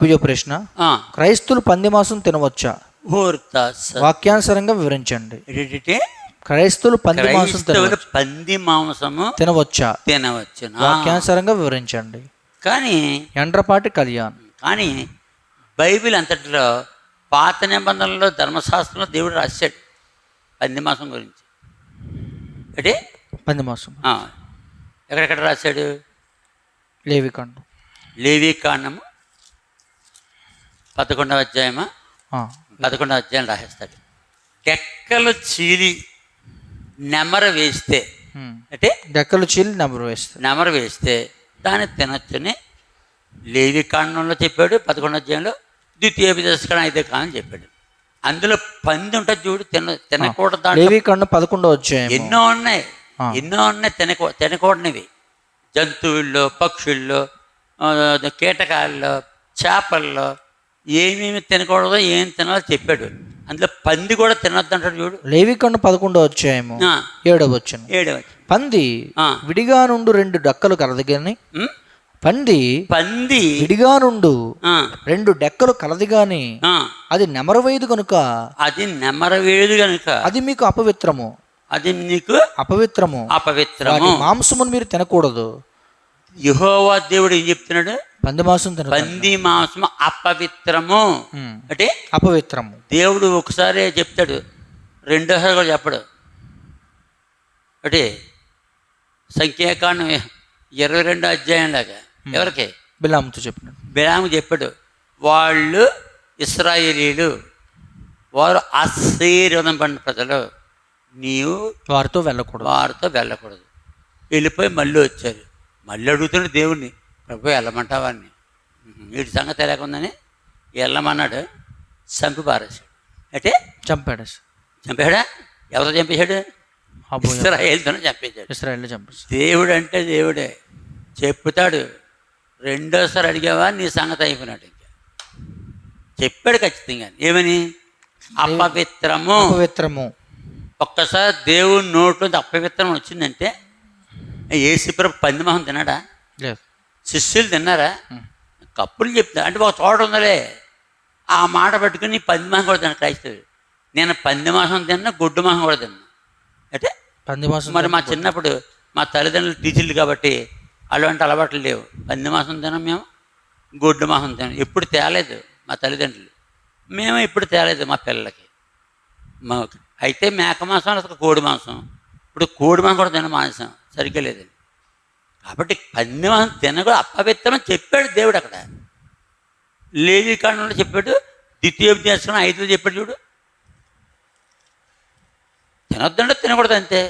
పూజ ప్రశ్న. క్రైస్తువులు పంది మాంసం తినవచ్చా? వాక్యానుసారంగా వివరించండి. క్రైస్తువులు పంది మాంసం పంది మాంసము తినవచ్చా? తినవచ్చు. వాక్యానుసారంగా వివరించండి. కానీ ఎండ్రపాటి కళ్యాణ్. కానీ బైబిల్ అంతటిలో పాత నిబంధనలో ధర్మశాస్త్రంలో దేవుడు రాశాడు పంది మాంసం గురించి. అంటే పంది మాంసం ఎక్కడెక్కడ రాశాడు? లేవికాండం. లేవికాండము 11వ అధ్యాయమా? 11వ అధ్యాయం రాసేస్తాడు. డెక్కలు చీలి నెమర వేస్తే, అంటే డెక్కలు చీలి నెమర వేస్తే దాన్ని తినొచ్చని లేవికాండంలో చెప్పాడు. 11వ అధ్యాయంలో ద్వితీయోపదేశకాండం 5వ కాలం చెప్పాడు. అందులో పంది ఉంటుంది చూడు, తినకూడదు. లేవికాండం 11వ అధ్యాయం ఎన్నో ఉన్నాయి తినకూడనివి. జంతువుల్లో, పక్షుల్లో, కీటకాల్లో, చేపల్లో ఏమేమి తినకూడదో ఏం తినాలో చెప్పాడు. అందులో పంది కూడా తినొద్దు అంటాడు చూడు. లేవికాండం 11వ అధ్యాయము 7వ వచనం. పంది విడిగా నుండు 2 డెక్కలు కలదు గాని పంది విడిగా నుండు 2 డెక్కలు కలది గాని అది నెమరవేయదు కనుక అది మీకు అపవిత్రము. అపవిత్రము. మాంసమును మీరు తినకూడదు. యెహోవా దేవుడు ఏం చెప్తున్నాడు? పంది మాంసం పంది మాంసం అపవిత్రము అంటే అపవిత్రము. దేవుడు ఒకసారి చెప్తాడు, రెండోసారి కూడా చెప్పడు. అంటే సంఖ్యాకాండం 22వ అధ్యాయం లాగా ఎవరికి? బిలాముతో చెప్పినాడు. బిలాము చెప్పాడు, వాళ్ళు ఇశ్రాయేలీలు, వారు ఆశీర్వదింపబడిన ప్రజలు, నీవు వారితో వెళ్ళకూడదు. వెళ్ళిపోయి మళ్ళీ వచ్చారు. మళ్ళీ అడుగుతున్నాడు దేవుణ్ణి, ప్రభు వెళ్ళమంటావా అని. వీడి సంగతి ఎలాగుందని వెళ్ళమన్నాడు. చంపి పారేశాడు. అంటే చంపాడా? ఎవరితో చంపేశాడు? ఇశ్రాయేలుతోనే చంపేశాడు. దేవుడు అంటే దేవుడే చెప్తాడు. రెండోసారి అడిగావా నీ సంగతి అయిపోయినట్టు. ఇంకా చెప్పాడు ఖచ్చితంగా. ఏమని? అపవిత్రము. ఒక్కసారి దేవుని నోట్లో అపవిత్రం వచ్చిందంటే, యేసుప్రభు పంది మొహం తిన్నాడా? శిష్యులు తిన్నారా? కప్పులు చెప్తా అంటే ఒక చోట ఉందలే, ఆ మాట పట్టుకుని పంది మాసం కూడా తిన్నా క్రైస్తవుడు. నేను పంది మాసం తిన్నా, గుడ్డు మాసం కూడా తిన్నా. అంటే పంది మాసం. మరి మా చిన్నప్పుడు మా తల్లిదండ్రులు టీచర్లు కాబట్టి అలాంటి అలవాట్లు లేవు. పంది మాసం తినాం మేము, గుడ్డు మాసం తినాం. ఎప్పుడు తేలేదు మా తల్లిదండ్రులు, మేము ఇప్పుడు తేలేదు మా పిల్లలకి. అయితే మేక మాంసం, అసలు కోడి మాంసం. ఇప్పుడు కోడి మాంసం కూడా తిన మాంసం సరిగ్గా లేదండి. కాబట్టి పంది మాంసం తినకూడదు, అపవిత్రం చెప్పాడు దేవుడు. అక్కడ లేవికాండంలో చెప్పాడు, ద్వితీయోపదేశకాండం 5లో చెప్పాడు చూడు. తినొద్దంటే తినకూడదు అంతే.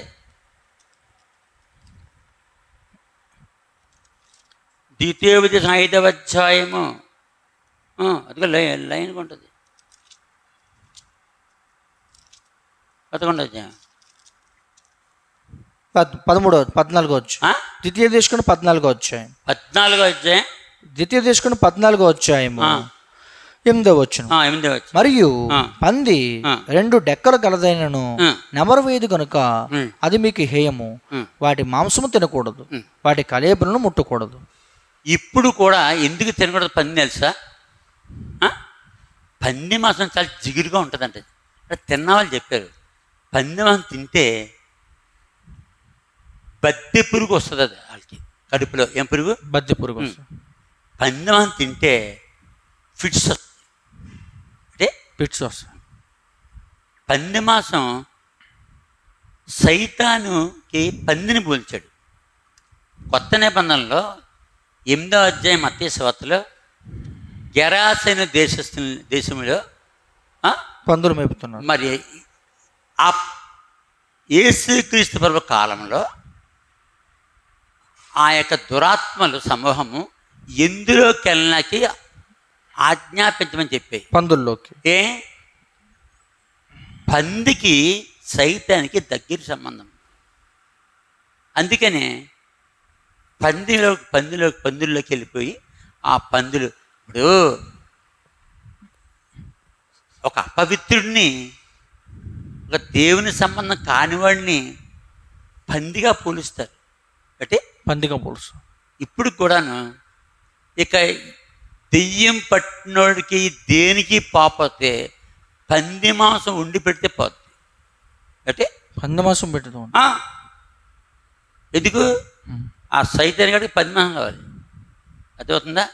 ద్వితీయోపదేశం 5వ అధ్యాయము అదిగో లైన్గా ఉంటుంది. 11వ అధ్యాయం 14వ అధ్యాయం. ద్వితీయోపదేశకాండం 14వ అధ్యాయం. 14వ అధ్యాయం ద్వితీయోపదేశకాండం 14వ అధ్యాయము 8వ వచనం. మరియు పంది 2 డెక్కలు కలదైనను నెమరు వేయదు కనుక అది మీకు హేయము. వాటి మాంసము తినకూడదు, వాటి కలేబులను ముట్టకూడదు. ఇప్పుడు కూడా ఎందుకు తినకూడదు పంది తెలుసా? పంది మాంసం చాలా జిగురుగా ఉంటుందంట. తిన్నవాళ్ళు చెప్పారు, పంది మాంసం తింటే బద్దె పురుగు వస్తుంది. అది వాళ్ళకి కడుపులో ఏం పురుగు? బద్దె పురుగు. పంది మాంసం తింటే ఫిట్స్ వస్తాయి. పంది మాంసం సైతానుకి పందిని పోల్చాడు. కొత్త నిబంధనలో 8వ అధ్యాయం మత్తయి సువార్తలో గెరాసైన దేశంలో పందులు మేపుతున్నారు. మరి ఆ యేసుక్రీస్తు ప్రభు కాలంలో ఆ యొక్క దురాత్మలు సమూహము ఎందులోకి వెళ్ళడానికి ఆజ్ఞాపించమని చెప్పాయి. పందుల్లోకి. పందికి సైతానికి దగ్గర సంబంధం. అందుకనే పందుల్లోకి వెళ్ళిపోయి ఆ పందులు ఇప్పుడు ఒక అపవిత్రుడిని, ఒక దేవుని సంబంధం కానివాడిని పందిగా పోలుస్తారు. అంటే పందిగా పోలుస్తారు. ఇప్పుడు కూడాను ఇక దెయ్యం పట్టినోడికి దేనికి పాపోతే పంది మాంసం ఉండి పెడితే పోద్ది. అంటే పంది మాంసం పెట్టుదాం. ఎందుకు? ఆ సైతాన్ గడికి పంది మాంసం కావాలి. అర్థమవుతుందా?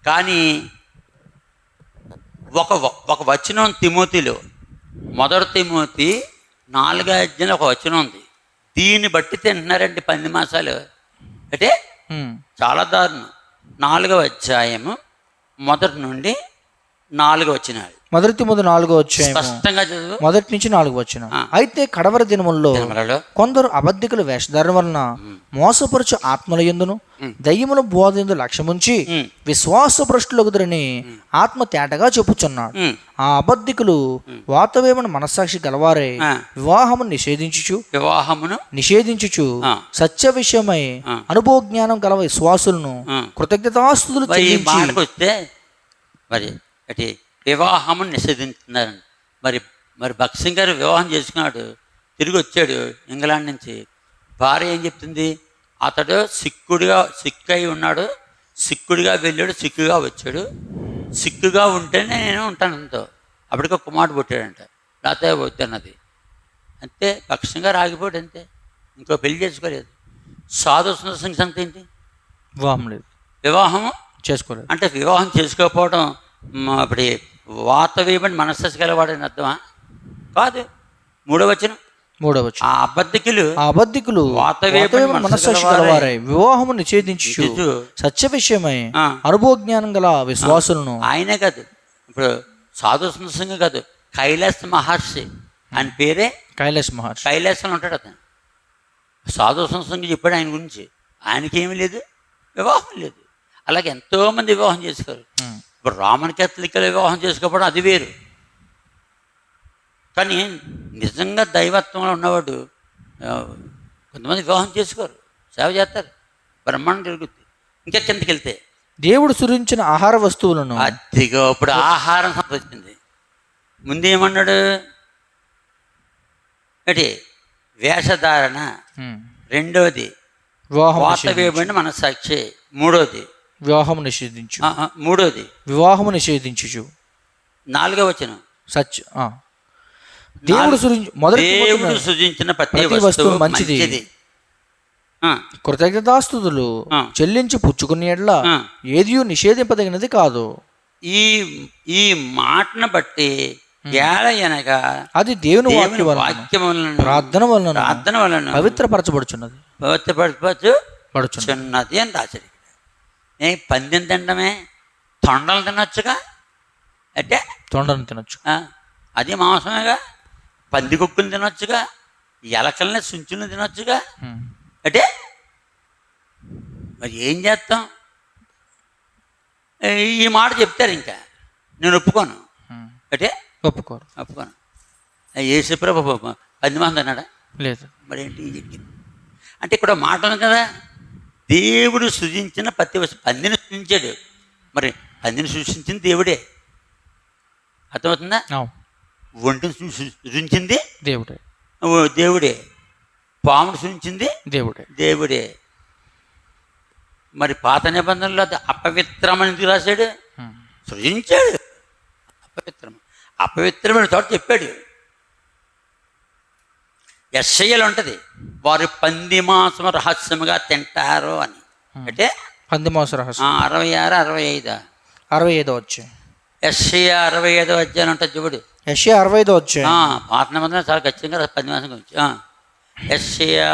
కానీ ఒక వచనం తిమోతిలో, 1 తిమోతి 4 ఒక వచనం ఉంది. దీన్ని బట్టి తింటున్నారండి పంది మాంసాలు. అంటే చాలా దారుణం. 4వ అధ్యాయము 1 నుండి 4 వచనాలు. 1 తిమోతి 4వ అధ్యాయం స్పష్టంగా చదువు, 1 నుంచి 4 వచనం. అయితే కడవరి దినములలో కొందరు అబద్ధికుల వేషధారణ వలన మోసపరుచు ఆత్మల యందును దయ్యముల బోధ యందు లక్ష్యముంచి విశ్వాస భ్రష్టులగుదురని ఆత్మ తేటగా చెప్పుచున్నాడు. ఆ అబద్ధికులు వాతవేమన మనస్సాక్షి గలవారే వివాహమును నిషేధించుచు సత్య విషయమై అనుభవ జ్ఞానం గల విశ్వాసులను కృతజ్ఞతాస్తుతులు వస్తే మరి అంటే వివాహము నిషేధించుతున్నారండి. మరి భగత్ సింగ్ గారు వివాహం చేసుకున్నాడు, తిరిగి వచ్చాడు ఇంగ్లాండ్ నుంచి. భార్య ఏం చెప్తుంది? అతడు సిక్కై ఉన్నాడు, సిక్కుడిగా వెళ్ళాడు, సిక్కుగా వచ్చాడు, సిక్కుగా ఉంటేనే నేను ఉంటాను అంతో. అప్పటికే కుమారుడు పుట్టాడంట, లేకపోతే వద్దన్నది. అంతే, భగత్ సింగ్ గారు ఆగిపోయాడు అంతే, ఇంకో పెళ్లి చేసుకోలేదు. సాధు సుందర్ సింగ్ సంగతి ఏంటి? వివాహం లేదు, వివాహము చేసుకోలేదు. అంటే వివాహం చేసుకోకపోవడం అప్పుడు వాతవేయబడి మనస్సు గలవాడని అర్థమా? కాదు. 3వ వచనం ఆ అబద్ధికులు మనస్సాక్షి గలవారై వివాహము నిషేధించు సత్య విషయమై అనుభవ జ్ఞానం గల విశ్వాసులను. ఆయనే కాదు, ఇప్పుడు సాధు సుందర్ కాదు, కైలాస్ మహర్షి ఆయన పేరే కైలాసంలో ఉంటాడు అతను. సాధు సుందర్ చెప్పాడు ఆయన గురించి. ఆయనకేమీ లేదు, వివాహం లేదు. అలాగే ఎంతోమంది వివాహం చేసుకోరు. ఇప్పుడు రామన్ కేథలికలు వివాహం చేసుకోవడం అది వేరు. కానీ నిజంగా దైవత్వంలో ఉన్నవాడు కొంతమంది వివాహం చేసుకోరు, సేవ చేస్తారు, బ్రహ్మాండం జరుగుద్ది. ఇంకా కిందకి వెళ్తే దేవుడు సృజించిన ఆహార వస్తువులను, అదిగో ఇప్పుడు ఆహారం వచ్చింది. ముందేమన్నాడు? అంటే వేషధారణ, 2వది వాతవేయబడిన మనస్సాక్షి, 3వది వివాహము నిషేధించు, 3వది వివాహము నిషేధించు, 4వ వచనం దేవుడు సృజించిన ప్రతి వస్తువు మంచిది, కృతజ్ఞతాస్తుతులు చెల్లించి పుచ్చుకునే యెడల ఏదియూ నిషేధింపదగినది కాదు. ఈ మాటను బట్టి అనగా అది దేవుని వాక్యం ప్రార్థన వలన పవిత్రపరచబడుచున్నది అని రాశాడు. పందెం తినడమే, తొండలు తినొచ్చుగా. అంటే తొండలను తినొచ్చు, అది మాంసమేగా. పంది కుక్కులు తినొచ్చుగా, ఎలకల్ని సుంచులను తినొచ్చుగా. అంటే మరి ఏం చేస్తాం? ఈ మాట చెప్తారు, ఇంకా నేను ఒప్పుకోను. అంటే ఒప్పుకోను. యేసుప్రభు 10 మంది అన్నాడా? లేదు. మరి ఏంటి చెప్పింది? అంటే ఇక్కడ మాట ఉంది కదా, దేవుడు సృజించిన ప్రతి పందిని సృజించాడు. మరి పందిని సృష్టించింది దేవుడే, అర్థమవుతుందా? ఒంటిని సృజించింది దేవుడే, పామును సృజించింది దేవుడే. మరి పాత నిబంధనలో అది అపవిత్రమని ఎందుకు రాశాడు? సృజించాడు, అపవిత్రమైన చోట చెప్పాడు. యెషయాలో ఉంటుంది, వారు పంది మాంసం రహస్యముగా తింటారు అని. అంటే పంది మాంసం రహస్యం 66, 65 వచ్చాయి. యెషయా 65వ అధ్యాయం ఉంటుంది చూడు. యెషయా 65 వచ్చాయి. పాత నిబంధన చాలా ఖచ్చితంగా పంది మాంసం గురించి. యెషయా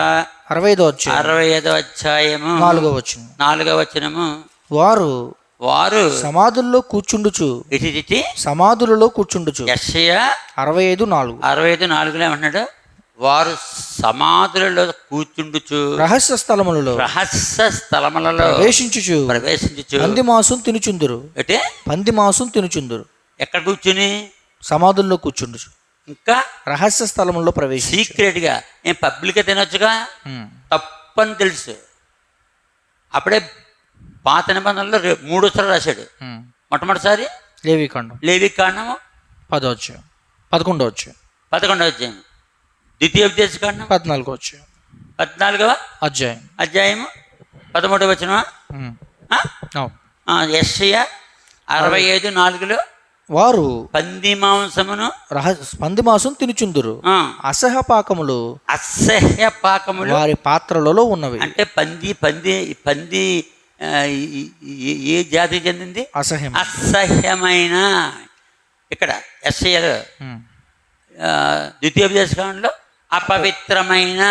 65వ అధ్యాయము 4వ వచనము వారు సమాధుల్లో కూర్చుండుచు సమాధులలో కూర్చుండుచు. యెషయా 65:4 ఏమంటున్నాడు? వారు సమాధులలో కూర్చుండుచు రహస్య స్థలములలో ప్రవేశించుచు పంది మాంసం తినుచుందురు. అంటే పంది మాంసం తినుచుందురు. ఎక్కడ కూర్చుని? సమాధుల్లో కూర్చుండుచు. ఇంకా రహస్య స్థలంలో ప్రవేశించి సీక్రెట్ గా, ఏం పబ్లిక్ తినొచ్చుగా, తప్పని తెలుసు. అప్పుడే పాత నిబంధనలో 3 రాశాడు. మొట్టమొదటిసారి లేవికాండము 10వ అధ్యాయం, 11వ అధ్యాయం, ద్వితీయోపదేశకాండం 14వ అధ్యాయము 13వ వచనం, యెషయా 65:4 వారు పంది మాంసమును పంది మాంసం తినుచుందురు, అసహ్య పాకములు వారి పాత్రలలో ఉన్నవి. అంటే పంది పంది పంది ఏ జాతికి చెందింది? అసహ్యమైన. ఇక్కడ ఎస్ఐలు ద్వితీయోపదేశకాండంలో అపవిత్రమైన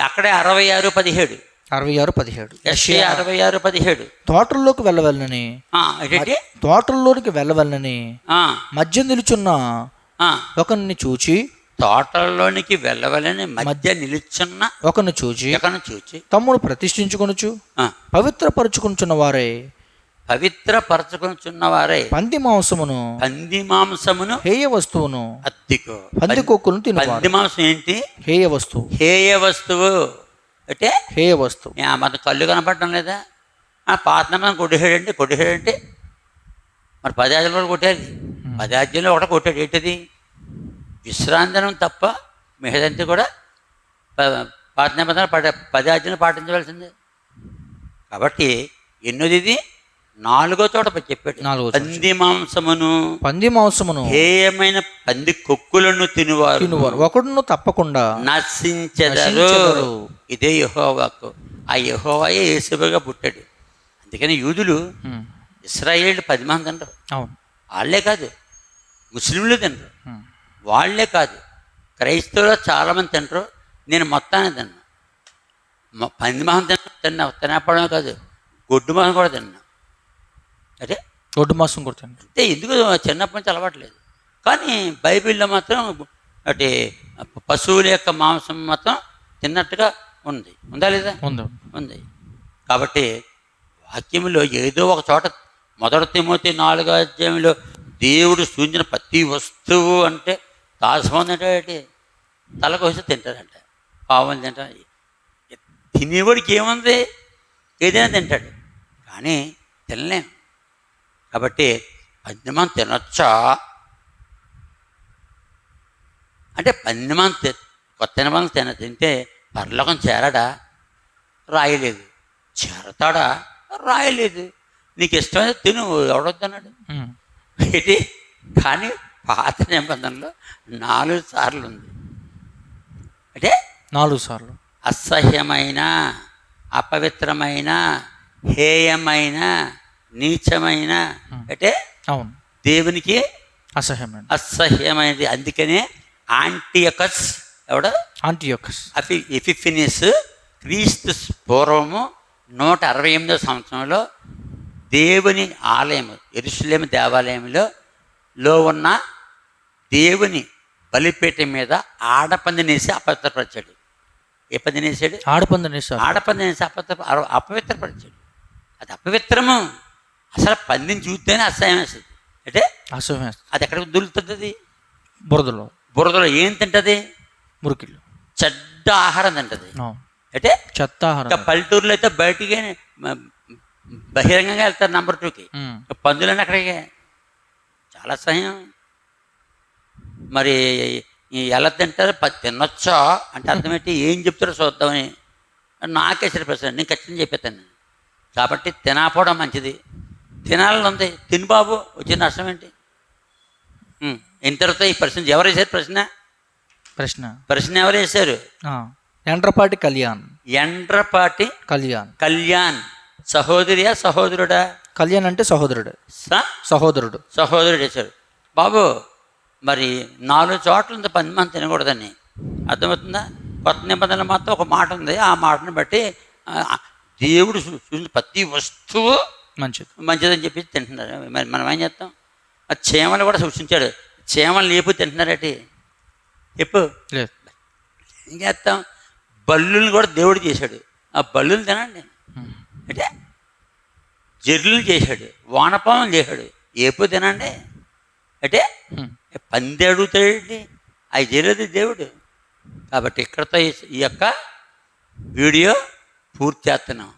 అక్కడే 66:17 66:17 తోటల్లోకి వెళ్ళవలనని మధ్య నిలుచున్న ఒకరిని చూచి తోటల్లోనికి వెళ్ళవలని మధ్య నిలుచున్న ఒకరిని చూచి తమ్ముడు ప్రతిష్ఠించుకొనుచు పవిత్రపరచుకొనుచున్న వారే పంది మాంసమును హేయ వస్తువును అద్దికో పంది కొక్కును తిను. పంది మాంసం ఏంటి? హేయ వస్తువు అంటే హేయ వస్తువు. మన కళ్ళు కనపడటం లేదా? పాత నమ్మకం కొట్టేసాడంటే మరి 10 ఆజ్ఞలు కొట్టారు. 10 ఆజ్ఞలు ఒకటి కొట్టాడు. ఏంటది? విశ్రాంతినం తప్ప మిగతాంతా కూడా పాత నిబంధన 10 ఆజ్ఞలు పాటించవలసిందే. కాబట్టి ఎన్నోది ఇది? 4వ చోట చెప్పాడు. పంది మాంసమును హేయమైన పంది కొక్కులను తినువారు ఒకడును తప్పకుండా నశించెదరు. ఇదే యెహోవాకు. ఆ యెహోవాయే యేసుగా పుట్టాడు. అందుకని యూదులు ఇశ్రాయేలు 10 మంది తినరు. వాళ్ళే కాదు, ముస్లింలు తినరు. వాళ్ళే కాదు, క్రైస్తవులు చాలామంది తినరు. నేను మొత్తాన్ని తిన్నా. పంది మాంసం తినపడమే కాదు, గొడ్డు మాంసం కూడా తిన్నా. అదే గొడ్డు మాంసం కూడా తిన్నా. అంటే ఎందుకు చిన్నప్పటి నుంచి అలవాట్లేదు. కానీ బైబిల్లో మాత్రం అంటే పశువుల యొక్క మాంసం మాత్రం తిన్నట్టుగా ఉందా లేదా? ఉంది. కాబట్టి వాక్యంలో ఏదో ఒక చోట 1 తిమోతి 4వ అధ్యాయంలో దేవుడు సూచించిన ప్రతి వస్తువు అంటే దాసమంది అంటే తలకు వస్తే తింటాడంట, పావులు తింటాడు. తినేవాడికి ఏముంది? ఏదైనా తింటాడు. కానీ తినలేం. కాబట్టి పందిమాంసం తినొచ్చా అంటే కొత్త నిబంధన తింటే పరలోకం చేరడా? రాయలేదు. చేరతాడా? రాయలేదు. నీకు ఇష్టమైతే తిను, ఎవడొద్దన్నాడు ఏంటి? కానీ పాత నిబంధనలో 4 సార్లు ఉంది. అంటే 4 సార్లు అసహ్యమైన, అపవిత్రమైన, హేయమైన, నీచమైన అంటే దేవునికి అసహ్యమైనది. అందుకనే యాంటియోకస్ ఎపిఫెనీస్ క్రీస్తు పూర్వము 168వ సంవత్సరంలో దేవుని ఆలయము యెరూషలేము దేవాలయంలో ఉన్న దేవుని బలిపీఠం మీద ఆడపందినేసి అపవిత్రపరిచాడు. ఏ పందినేసాడు? ఆడపందినేసి అపవిత్రపరిచాడు. అది అపవిత్రము. అసలు పందిని చూస్తేనే అసహ్యం వేస్తుంది. అంటే అది ఎక్కడికి దొరుకుతుంది? అది బురదలో ఏం తింటది? మురికిళ్ళు, చెడ్డ ఆహారం తింటది. అంటే చెత్త ఆహారం. పల్లెటూరులో అయితే బయటికి బహిరంగంగా వెళ్తారు నంబర్ 2కి. పందులని అక్కడికి చాలా అసహ్యం. మరి ఎలా తింటారు? తినొచ్చా అంటే అర్థం ఏంటి? ఏం చెప్తారో చూద్దామని నాకేసరి ప్రశ్న. నేను ఖచ్చితంగా చెప్పేస్తాను. కాబట్టి తినకపోవడం మంచిది. తినాలని ఉంది, తిను బాబు, వచ్చిన నష్టం ఏంటి? ఇంతటితో ఈ ప్రశ్న ఎవరు వేశారు? ప్రశ్న ఎవరు వేశారు? ఎండ్రపాటి కళ్యాణ్. సహోదరియా సహోదరుడా? కళ్యాణ్ అంటే సహోదరుడు వేశారు. బాబు మరి 4 చోట్ల ఉంది పంది మాంసం తినకూడదని. అర్థమవుతుందా? కొత్త నిబంధనలు మాత్రం ఒక మాట ఉంది. ఆ మాటను బట్టి దేవుడు ప్రతి వస్తువు మంచిదని చెప్పి తింటున్నారు. మరి మనం ఏం చేస్తాం? ఆ చీమలు కూడా సూచించాడు. చీమలు లేపు తింటున్నారటి చెప్పు. ఏం చేస్తాం? బల్లుని కూడా దేవుడు చేశాడు. ఆ బల్లుని తినండి అంటే జర్రులను చేశాడు, వానపాములు చేశాడు. ఏపు తినండి అంటే పంది అడుగుతాడండి. అవి చేయలేదు దేవుడు. కాబట్టి ఇక్కడతో ఈ యొక్క వీడియో పూర్తి చేస్తున్నాం.